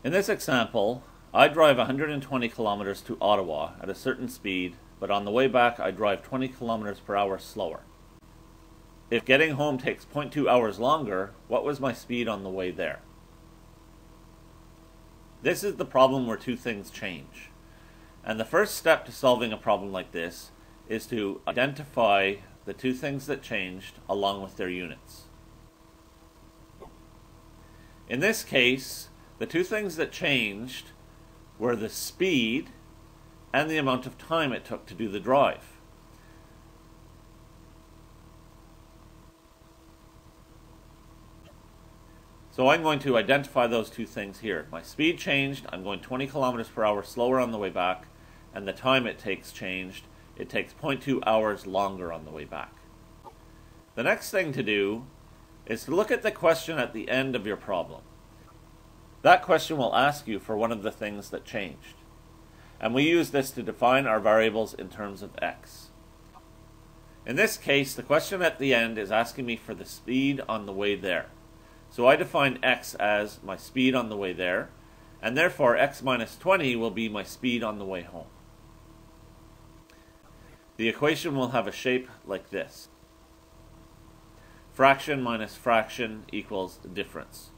In this example, I drive 120 kilometers to Ottawa at a certain speed, but on the way back I drive 20 kilometers per hour slower. If getting home takes 0.2 hours longer, what was my speed on the way there? This is the problem where two things change. And the first step to solving a problem like this is to identify the two things that changed along with their units. In this case, the two things that changed were the speed and the amount of time it took to do the drive. So I'm going to identify those two things here. My speed changed, I'm going 20 kilometers per hour slower on the way back, and the time it takes changed. It takes 0.2 hours longer on the way back. The next thing to do is to look at the question at the end of your problem. That question will ask you for one of the things that changed. And we use this to define our variables in terms of x. In this case, the question at the end is asking me for the speed on the way there. So I define x as my speed on the way there, and therefore x minus 20 will be my speed on the way home. The equation will have a shape like this. Fraction minus fraction equals difference.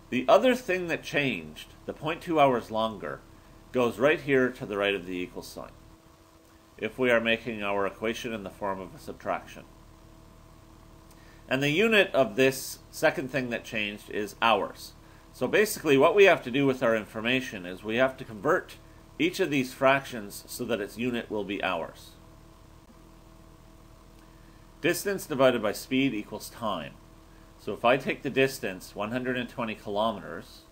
The other thing that changed, the 0.2 hours longer, goes right here to the right of the equal sign, if we are making our equation in the form of a subtraction. And the unit of this second thing that changed is hours. So basically what we have to do with our information is we have to convert each of these fractions so that its unit will be hours. Distance divided by speed equals time. So if I take the distance, 120 kilometers,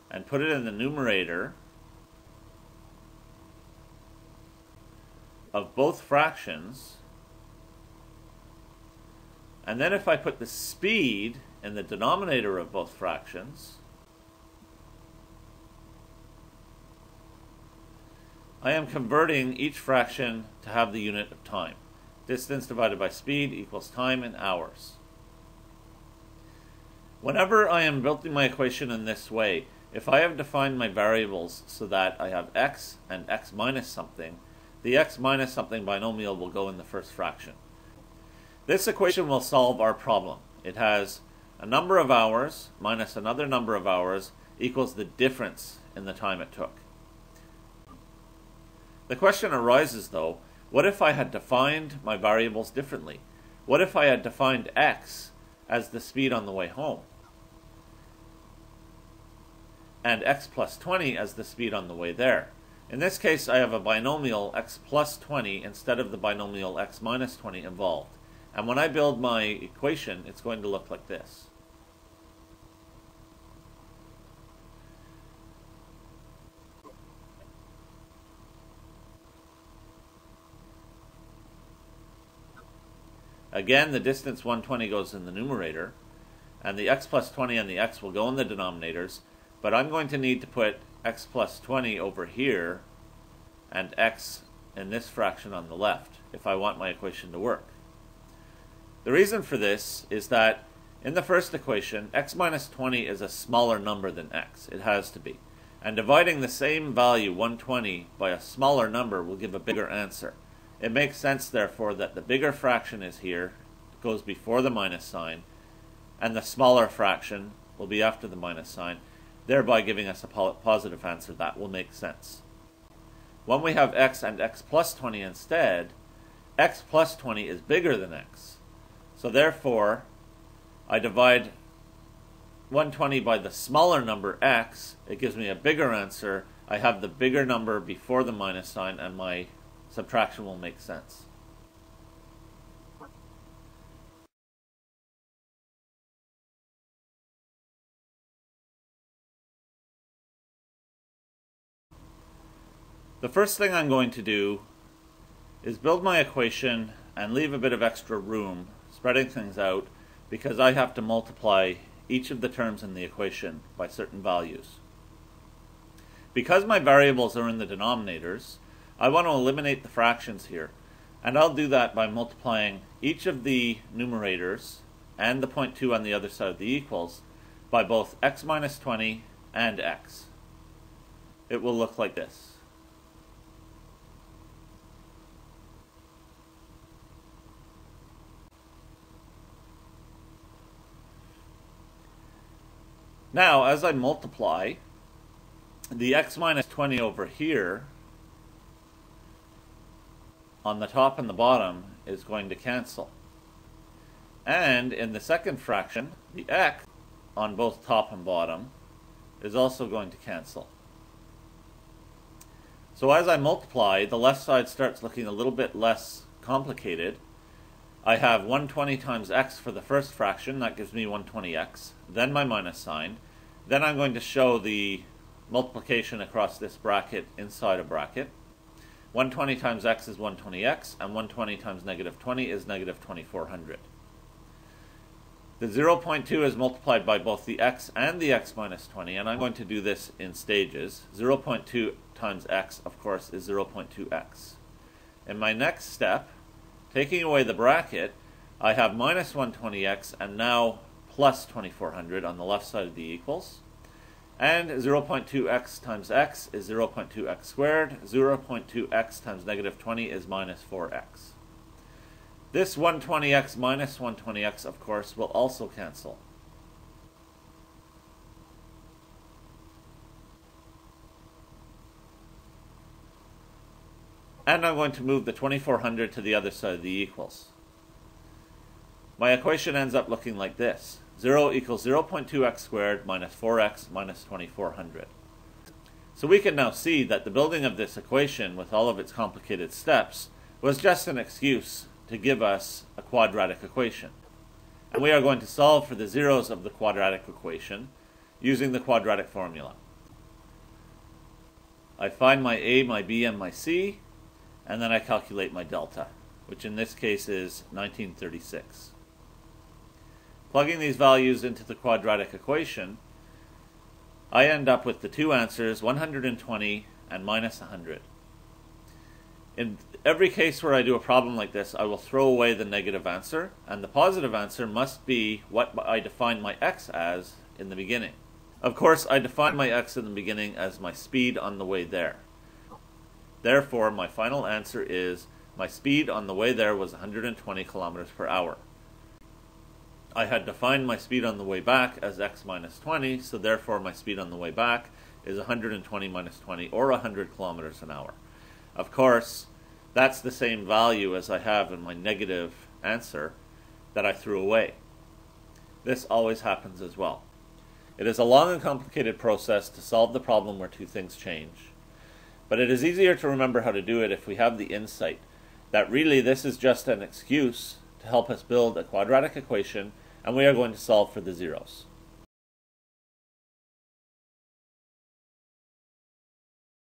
and put it in the numerator of both fractions, and then if I put the speed in the denominator of both fractions, I am converting each fraction to have the unit of time. Distance divided by speed equals time in hours. Whenever I am building my equation in this way, if I have defined my variables so that I have x and x minus something, the x minus something binomial will go in the first fraction. This equation will solve our problem. It has a number of hours minus another number of hours equals the difference in the time it took. The question arises though, what if I had defined my variables differently? What if I had defined x as the speed on the way home, and x plus 20 as the speed on the way there? In this case, I have a binomial x plus 20 instead of the binomial x minus 20 involved. And when I build my equation, it's going to look like this. Again, the distance 120 goes in the numerator, and the x plus 20 and the x will go in the denominators, but I'm going to need to put x plus 20 over here and x in this fraction on the left if I want my equation to work. The reason for this is that in the first equation, x minus 20 is a smaller number than x. It has to be. And dividing the same value, 120, by a smaller number will give a bigger answer. It makes sense, therefore, that the bigger fraction is here, goes before the minus sign, and the smaller fraction will be after the minus sign, thereby giving us a positive answer. That will make sense. When we have x and x plus 20 instead, x plus 20 is bigger than x. So therefore, I divide 120 by the smaller number x, it gives me a bigger answer. I have the bigger number before the minus sign, and my subtraction will make sense. The first thing I'm going to do is build my equation and leave a bit of extra room, spreading things out, because I have to multiply each of the terms in the equation by certain values. Because my variables are in the denominators, I want to eliminate the fractions here, and I'll do that by multiplying each of the numerators and the 0.2 on the other side of the equals by both x minus 20 and x. It will look like this. Now, as I multiply, the x minus 20 over here on the top and the bottom is going to cancel. And in the second fraction, the x on both top and bottom is also going to cancel. So as I multiply, the left side starts looking a little bit less complicated. I have 120 times x for the first fraction, that gives me 120x, then my minus sign. Then I'm going to show the multiplication across this bracket inside a bracket. 120 times x is 120x, and 120 times negative 20 is negative 2400. The 0.2 is multiplied by both the x and the x minus 20, and I'm going to do this in stages. 0.2 times x, of course, is 0.2x. In my next step, taking away the bracket, I have minus 120x and now plus 2400 on the left side of the equals. And 0.2x times x is 0.2x squared. 0.2x times negative 20 is minus 4x. This 120x minus 120x, of course, will also cancel. And I'm going to move the 2400 to the other side of the equals. My equation ends up looking like this. 0 equals 0.2x squared minus 4x minus 2400. So we can now see that the building of this equation with all of its complicated steps was just an excuse to give us a quadratic equation. And we are going to solve for the zeros of the quadratic equation using the quadratic formula. I find my a, my b, and my c, and then I calculate my delta, which in this case is 1936. Plugging these values into the quadratic equation, I end up with the two answers, 120 and minus 100. In every case where I do a problem like this, I will throw away the negative answer, and the positive answer must be what I defined my x as in the beginning. Of course, I defined my x in the beginning as my speed on the way there. Therefore, my final answer is my speed on the way there was 120 kilometers per hour. I had defined my speed on the way back as x minus 20, so therefore my speed on the way back is 120 minus 20, or 100 kilometers an hour. Of course, that's the same value as I have in my negative answer that I threw away. This always happens as well. It is a long and complicated process to solve the problem where two things change. But it is easier to remember how to do it if we have the insight that really this is just an excuse to help us build a quadratic equation, and we are going to solve for the zeros.